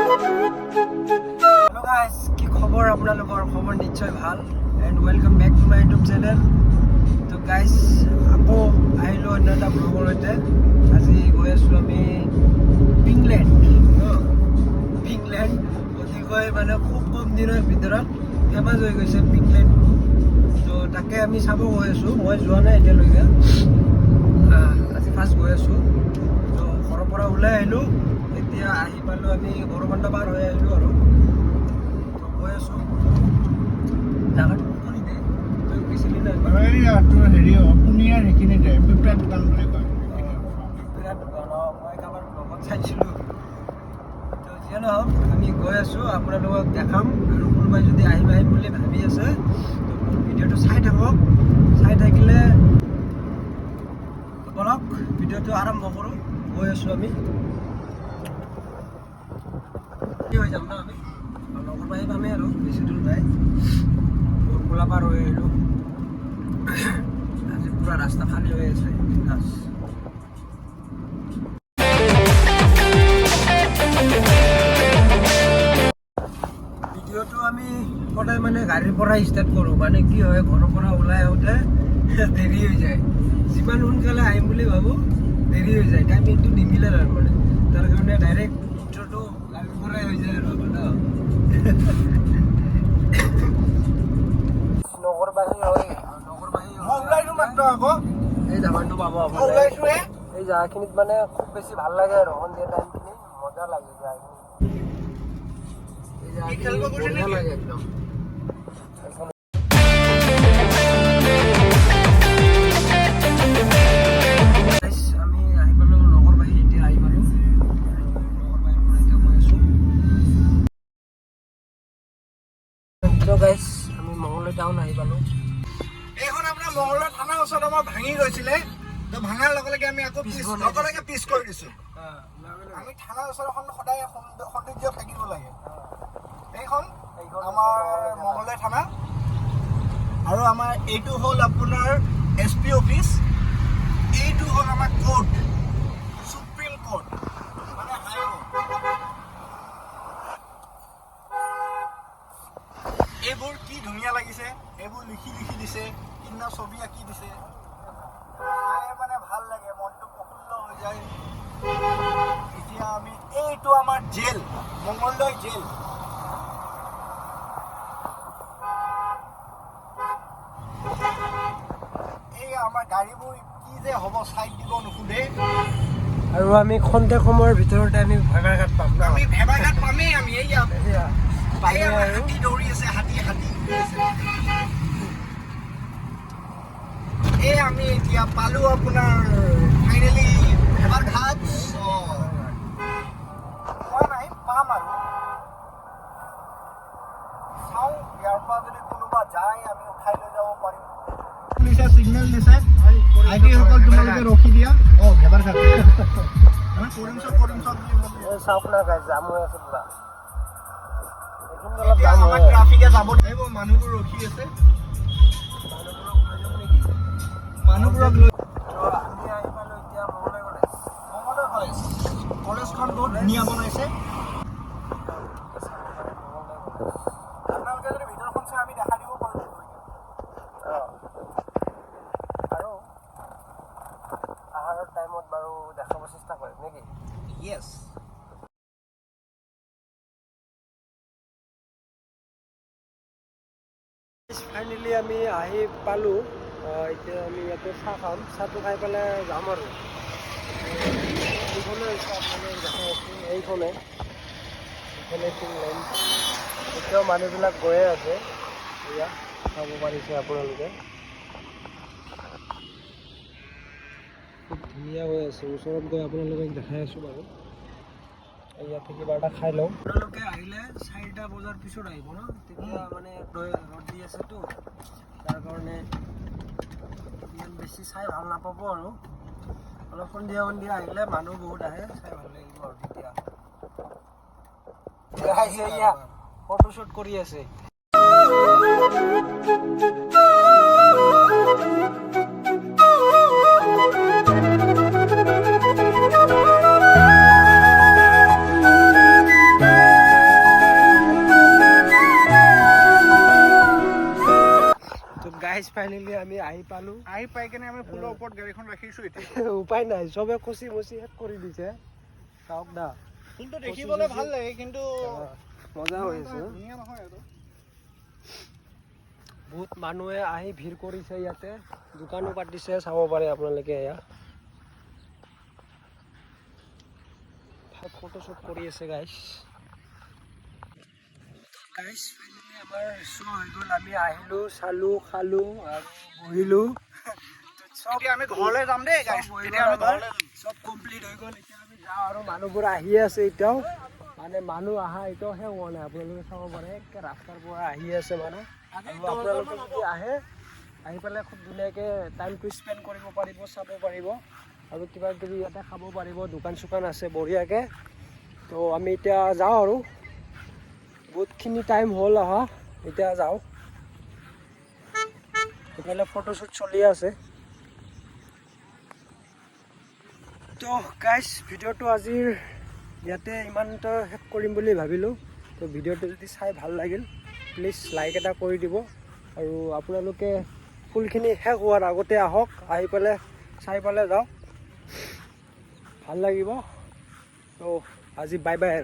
Hello guys, কি খবৰ আপোনালোকৰ? খবৰ নিশ্চয় ভাল and welcome back to my YouTube channel. তো guys, আকৌ আহিলো অন্য এটা ব্লগৰ সৈতে। আজি গৈ আছো আমি ইংলেণ্ড। অতিকৈ মানে খুব কম দিনৰ ভিতৰত ফেমাছ হৈ গৈছে ইংলেণ্ড। তো তাকে আমি চাব গৈ আছো। মই যোৱা নাই এতিয়ালৈকে, আজি ফাৰ্ষ্ট গৈ আছো। তো ঘৰৰ পৰা ওলাই আহিলো, এতিয়া আহি পালো আমি গৰমবন্ধ পাৰ হৈ আহিলো আৰু গৈ আছো জাগাটো কৰি দে তই বেছিলি নাই হেৰি অসমীয়াৰ সেইখিনিতে পিপৰা দোকান বুলি কয়। পিপৰা দোকান মই কাৰোবাৰ ব্লগত চাইছিলোঁ। তো যিয়ে নহওক আমি গৈ আছো, আপোনালোকক দেখাম। আৰু কোনোবাই যদি আহিম বুলি ভাবি আছে তো মোৰ ভিডিঅ'টো চাই থাকক। চাই থাকিলে বলক ভিডিঅ'টো আৰম্ভ কৰোঁ। গৈ আছো আমি হৈ যাম ন আমি লগৰ পাই পামেই আৰু বেছি দূৰ নাই। গোলা পাৰ হৈ আহিলোঁ। আজি পুৰা ৰাস্তা খালী হৈ আছে। ভিডিঅ'টো আমি সদায় মানে গাড়ীৰ পৰাই ষ্টাৰ্ট কৰোঁ। মানে কি হয়, ঘৰৰ পৰা ওলাই আহোঁতে দেৰি হৈ যায়। যিমান সোনকালে আহিম বুলি ভাবোঁ দেৰি হৈ যায়, টাইমিংটো নিমিলে তাৰ মানে। তাৰ কাৰণে ডাইৰেক্ট ইণ্ট্ৰ'টো গাড়ীৰ পৰাই হৈ যায় আৰু এই জাগাটো পাব আপোনাৰ। এই জাগাখিনিত মানে খুব বেছি ভাল লাগে আৰু সন্ধিয়া টাইমখিনি মজা লাগে। জাগাখিনি লাগে একদম। আমি আহি পালো নগৰবাহী। এতিয়া আহি পালো নগৰবাহীৰ পৰা এতিয়া গৈ আছো। গাইজ আমি মঙলদৈ টাউন আহি পালো। এইখন আপোনাৰ মঙলদৈ থানাৰ ওচৰত আমাৰ ভাঙি গৈছিলে, তো ভাঙাৰ লগে লগে আমি আকৌ পিছ কৰি দিছো। আমি থানাৰ ওচৰখন সদায় সৌন্দৰ্য থাকিব লাগে। এইখন আমাৰ মঙলদৈ থানা, আৰু আমাৰ এইটো হ'ল আপোনাৰ SP অফিচ। এইটো হ'ল আমাৰ কোৰ্ট, সুপ্ৰিম কোৰ্ট মানে হাইকোৰ্ট। এইবোৰ কি ধুনীয়া লাগিছে, এইবোৰ লিখি দিছে, কিনা ছবি আঁকি দিছে। মানে ভাল লাগে, মনটো প্ৰফুল্ল হৈ যায়। এতিয়া আমি এইটো আমাৰ জেল, মঙলদৈ জেল। এই আমাৰ গাড়ীবোৰ কি যে হ'ব, চাইড দিব নোখোধে। আৰু আমি খন্তেক সময়ৰ ভিতৰতে আমি ভেবাঘাট পাম ন? আমি ভেবাঘাট পামেই। আমি এইয়া পালে আৰু হাতী দৌৰি আছে, হাতী এই আমি এতিয়া পালো আপোনাৰ ফাইনেলি ভেবাঘাট। পোৱা নাই, পাম আৰু চাওঁ, ইয়াৰ পৰা যদি কোনোবা যায় আমি উঠাই লৈ যাব পাৰিম। চিগনেল দিছে, আইটিসকল তোমালোকে ৰখি দিয়া। ভেবাঘাট কৰিম চব বুলি চাওক না গাইজ, জাম হৈ আছে পুৰা। আমাক ট্ৰাফিকে যাব লাগিব। মানুহবোৰ ৰখি আছে, মানুহবোৰক লৈ আমি আহি পালো এতিয়া মঙলদৈ কলেজ। কলেজখন বহুত ধুনীয়া বনাইছে। আপোনালোকে যদি ভিতৰখন চাই আমি দেখা দিব পাৰোঁ। আৰু আহাৰৰ টাইমত বাৰু দেখাব চেষ্টা কৰিম নেকি? য়েছ। ফাইনেলি আমি আহি পালোঁ। এতিয়া আমি ইয়াতে চাহ খাম। চাহটো খাই পেলাই যাম আৰু এইখনে হৈছে আপোনালোকে দেখাই আছোঁ। এইখনে ইংলেণ্ড। এতিয়াও মানুহবিলাক গৈয়ে আছে। এয়া চাব পাৰিছে আপোনালোকে, খুব ধুনীয়া হৈ আছে। ওচৰত গৈ আপোনালোকক দেখাই আছোঁ বাৰু। ইয়াতে কিবা এটা খাই লওঁ। আপোনালোকে আহিলে 4টা বজাৰ পিছত আহিব ন? তেতিয়া মানে ৰ'দ দি আছেতো, তাৰ কাৰণে ইমান বেছি চাই ভাল নাপাব। আৰু অলপ সন্ধিয়া আহিলে মানুহ বহুত আহে, চাই ভাল লাগিব আৰু তেতিয়া ফটোশ্বুট কৰি আছে। আহি পালোঁ। আহি পাই কেনে আমি ফুলৰ ওপৰত গাড়ীখন ৰাখিছোঁ এতিয়া। উপায় নাই, চবে কচি মচি শেষ কৰি দিছে। চাওক দা, ফুলটো দেখিবলৈ ভাল লাগে কিন্তু মজা হৈ আছে। ধুনীয়া নহয় আৰু। বহুত মানুহে আহি ভিৰ কৰিছে ইয়াতে, দোকানো পাতিছে, চাব পাৰে আপোনালোকে। এয়া ফটোশ্বুট কৰি আছে গাইছ। গাইছ ফাইনেলি আমাৰ শ্ব' হৈ গ'ল। আমি আহিলোঁ, চালোঁ, খালোঁ আৰু বহিলোঁ। এতিয়া আমি ঘৰলৈ যাম দেই গাইছ। এতিয়া আমি ঘৰলৈ যাম। চব কমপ্লিট হৈ গ'ল। এতিয়া আমি যাওঁ আৰু মানুহবোৰ আহিয়ে আছে এতিয়াও। মানে মানুহ অহা এতিয়াও শেষ হোৱা নাই। আপোনালোকে চাব পাৰে একে ৰাস্তাৰ পৰা আহি আছে মানুহ। আৰু আপোনালোকে যদি আহে, আহি পেলাই খুব ধুনীয়াকৈ টাইমটো স্পেণ্ড কৰিব পাৰিব, চাব পাৰিব আৰু কিবা কিবি ইয়াতে খাব পাৰিব। দোকান চোকান আছে বঢ়িয়াকৈ। তো আমি এতিয়া যাওঁ আৰু বহুতখিনি টাইম হ'ল অহা, এতিয়া যাওঁ। এইফালে ফটোশ্বুট চলি আছে। তো গাইছ, ভিডিঅ'টো আজিৰ ইয়াতে ইমানটা শেষ কৰিম বুলি ভাবিলোঁ। তো ভিডিঅ'টো যদি চাই ভাল লাগিল, প্লিজ লাইক এটা কৰি দিব। আৰু আপোনালোকে ফুলখিনি শেষ হোৱাৰ আগতে আহক, আহি পেলাই চাই পেলাই যাওক, ভাল লাগিব। তো আজি বাই বাই।